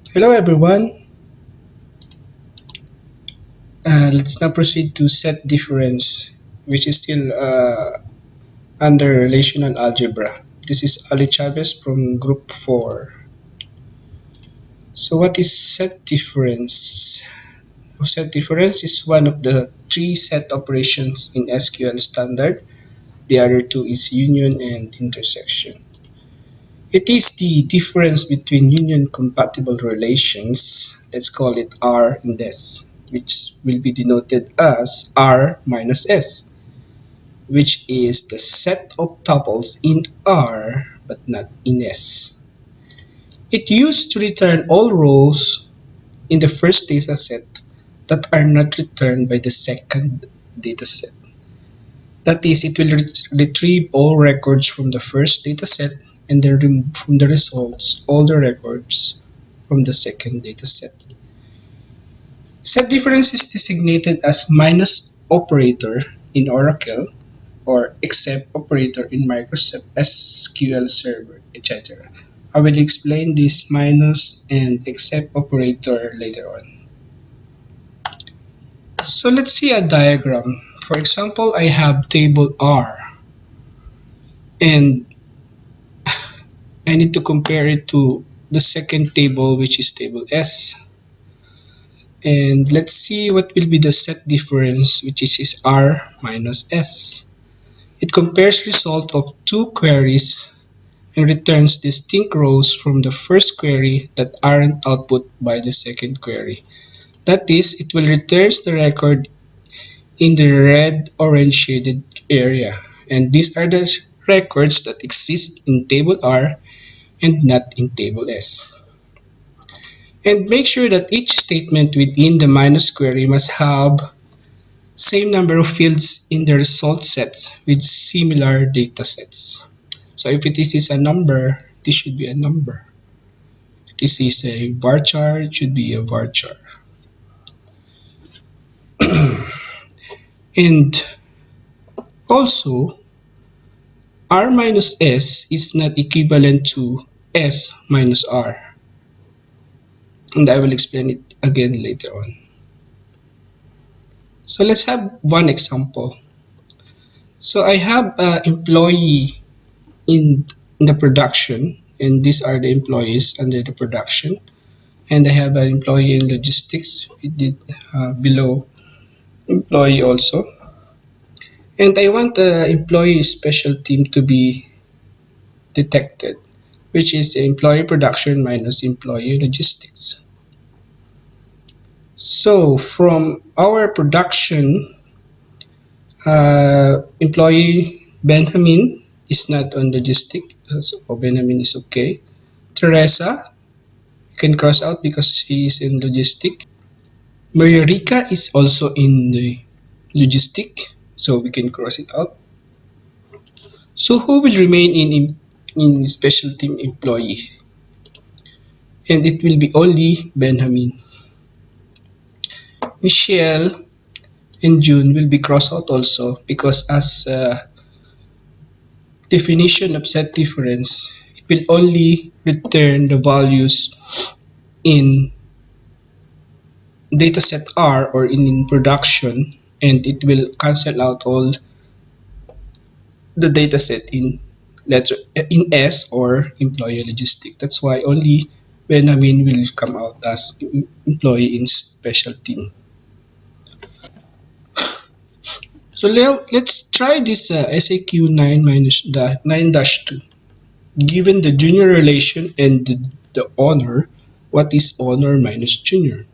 Hello everyone. Let's now proceed to set difference, which is still under relational algebra. This is Ali Chavez from group 4. So what is set difference? Set difference is one of the three set operations in SQL standard. The other two is union and intersection. It is the difference between union compatible relations, let's call it R and S, which will be denoted as R minus S, which is the set of tuples in R but not in S. It used to return all rows in the first dataset that are not returned by the second dataset. That is, it will retrieve all records from the first dataset and then remove from the results all the records from the second dataset. Set difference is designated as minus operator in Oracle or except operator in Microsoft SQL Server, etc. I will explain this minus and except operator later on. So let's see a diagram. For example, I have table R and I need to compare it to the second table, which is table S. And let's see what will be the set difference, which is R minus S. It compares result of two queries and returns distinct rows from the first query that aren't output by the second query. That is, it will return the record in the red-orange shaded area. And these are the records that exist in table R and not in table S. And make sure that each statement within the minus query must have same number of fields in the result set with similar data sets. So if this is a number, this should be a number. If this is a varchar, it should be a varchar. And also, R minus S is not equivalent to S minus R. And I will explain it again later on. So let's have one example. So I have an employee in the production, and these are the employees under the production. And I have an employee in logistics. We did below employee also. And I want the employee special team to be detected, which is employee production minus employee logistics. So from our production, employee Benjamin is not on logistic, so Benjamin is okay. Teresa, you can cross out because she is in logistic. Mariorica is also in the logistic, so we can cross it out. So who will remain in special team employee? And it will be only Benjamin. Michelle and June will be crossed out also because as definition of set difference, it will only return the values in dataset R or in production, and it will cancel out all the dataset in S or employee logistic. That's why only Benjamin will come out as employee in special team. So let's try this SAQ 9-2. Given the junior relation and the honor, what is honor minus junior?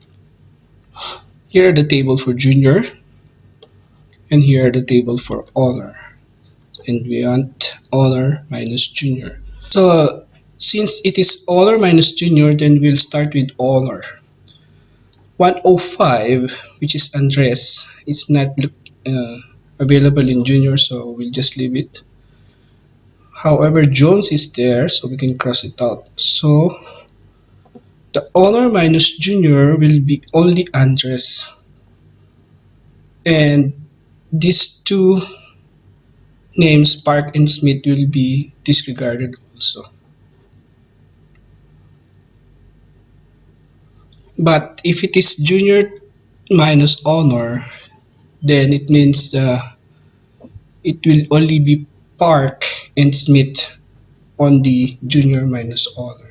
Here are the table for junior, and here are the table for honor. And we want honor minus junior. So since it is honor minus junior, then we'll start with honor. 105, which is Andres, is not available in junior, so we'll just leave it. However, Jones is there, so we can cross it out. So the honor minus junior will be only Andres. And these two names, Park and Smith, will be disregarded also. But if it is junior minus honor, then it means it will only be Park and Smith on the junior minus honor.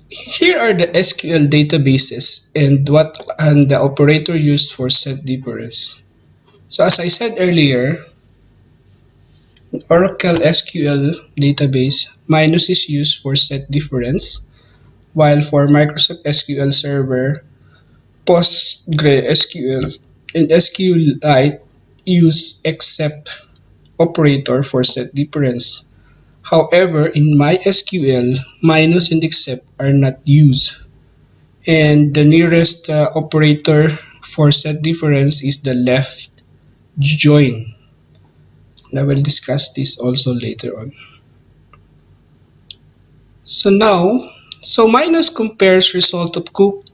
Here are the SQL databases and the operator used for set difference. So as I said earlier, Oracle SQL database minus is used for set difference, while for Microsoft SQL Server, PostgreSQL and SQLite use except operator for set difference. However, in MySQL, minus and except are not used, and the nearest operator for set difference is the left join. I will discuss this also later on. So now, minus compares result of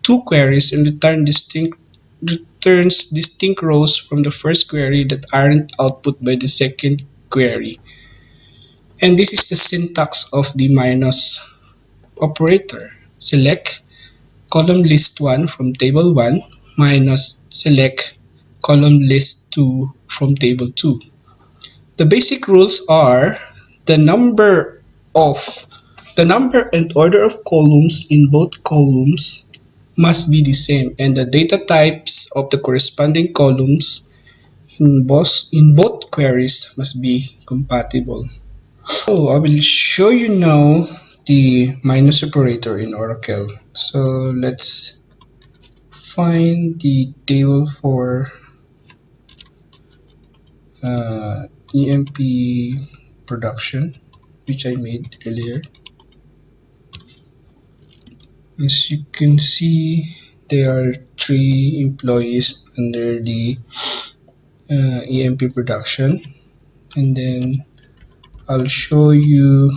two queries and returns distinct rows from the first query that aren't output by the second query. And this is the syntax of the minus operator. Select column list 1 from table 1 minus select column list 2 from table 2. The basic rules are the number of the number and order of columns in both columns must be the same, and the data types of the corresponding columns in both queries must be compatible. So I will show you now the minus operator in Oracle. So let's find the table for EMP production, which I made earlier. As you can see, there are 3 employees under the EMP production, and then I'll show you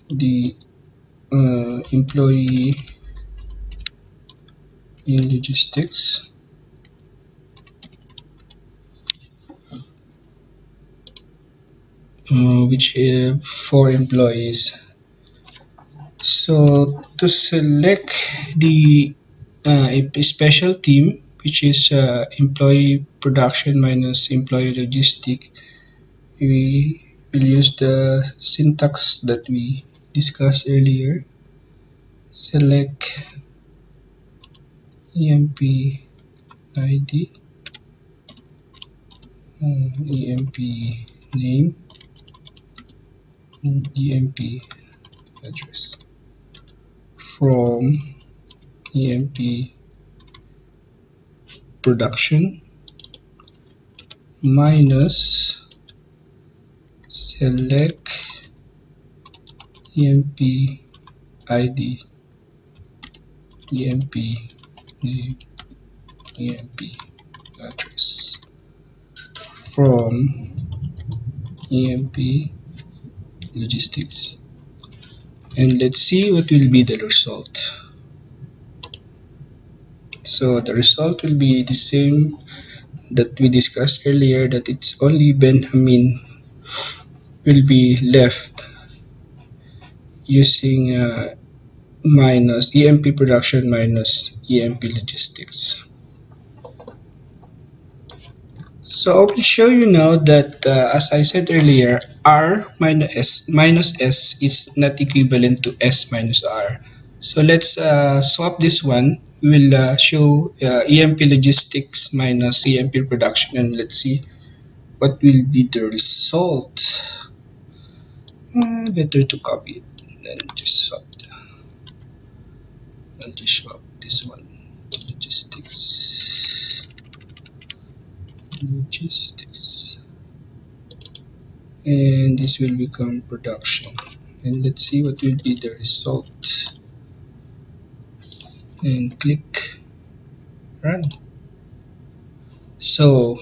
the employee in logistics. Which have 4 employees. So to select the special team, which is employee production minus employee logistic, we will use the syntax that we discussed earlier. Select EMP ID, EMP name, and EMP address from EMP production minus select EMP ID, EMP name, EMP address from EMP logistics, and let's see what will be the result. So the result will be the same that we discussed earlier, that it's only Benjamin will be left using minus EMP production minus EMP logistics. So I will show you now that as I said earlier, R minus S is not equivalent to S minus R. So let's swap this one. We will show EMP logistics minus EMP production, and let's see what will be the result. Better to copy it and just swap. I'll just swap this one to logistics, and this will become production, and let's see what will be the result, and click run. So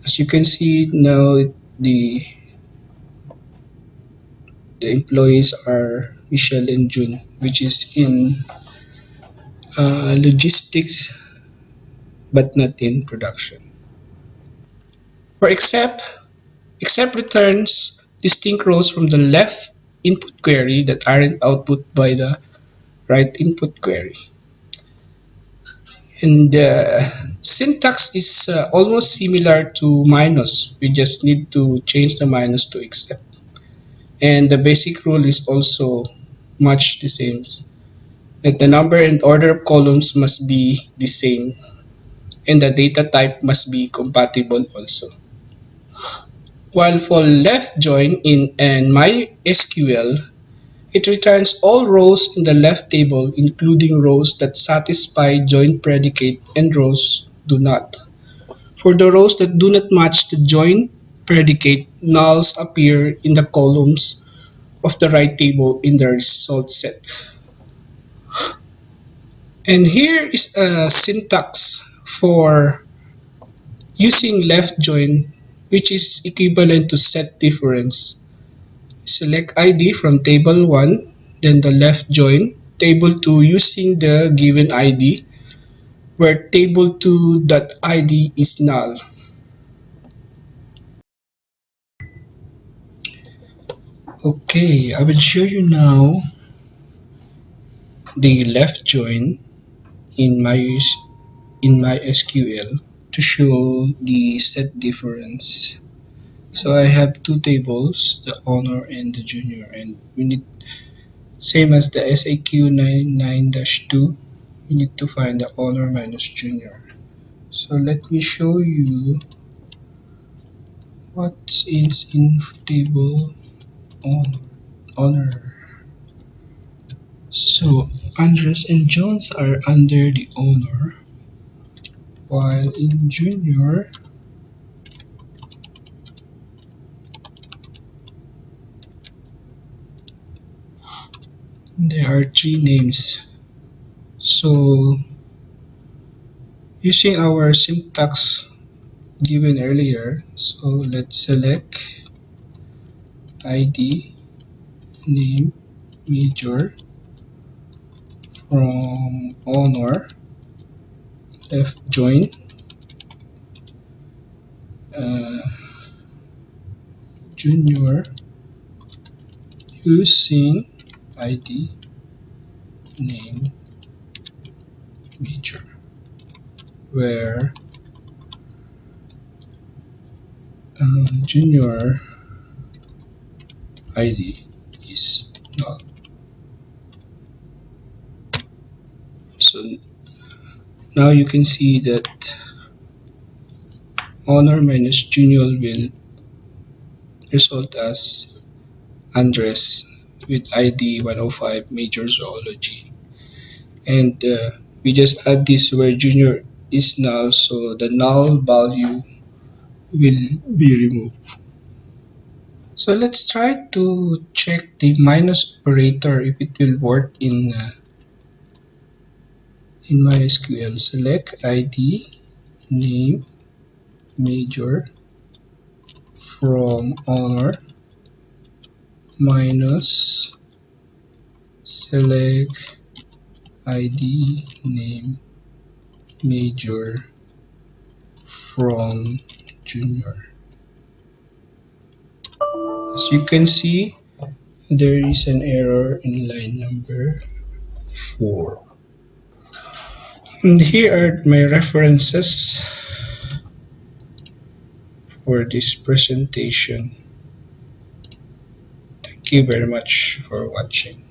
as you can see now, the employees are Michelle and June, which is in logistics but not in production. For except returns distinct rows from the left input query that aren't output by the right input query. And the syntax is almost similar to minus. We just need to change the minus to except. And the basic rule is also much the same. That the number and order of columns must be the same. And the data type must be compatible also. While for left join in and MySQL, it returns all rows in the left table, including rows that satisfy join predicate and rows do not. For the rows that do not match the join predicate, nulls appear in the columns of the right table in the result set. And here is a syntax for using left join, which is equivalent to set difference. Select ID from table 1, then the left join, table 2 using the given ID, where table2.id is null. Okay, I will show you now the left join in my SQL to show the set difference. So I have two tables, the honor and the junior, and we need same as the SAQ 99-2, we need to find the honor minus junior. So let me show you what's in table honor. So Andres and Jones are under the honor, while in junior there are three names. So using our syntax given earlier, so let's select ID, name, major from honor, left join, uh, junior using ID, name, major, where junior ID is null. So now you can see that honor minus junior will result as Andres with ID 105 major zoology. And we just add this where junior is null, so the null value will be removed. So let's try to check the minus operator if it will work in MySQL. Select ID, name, major from honor minus select ID, name, major from junior. As you can see, there is an error in line number 4. And here are my references for this presentation. Thank you very much for watching.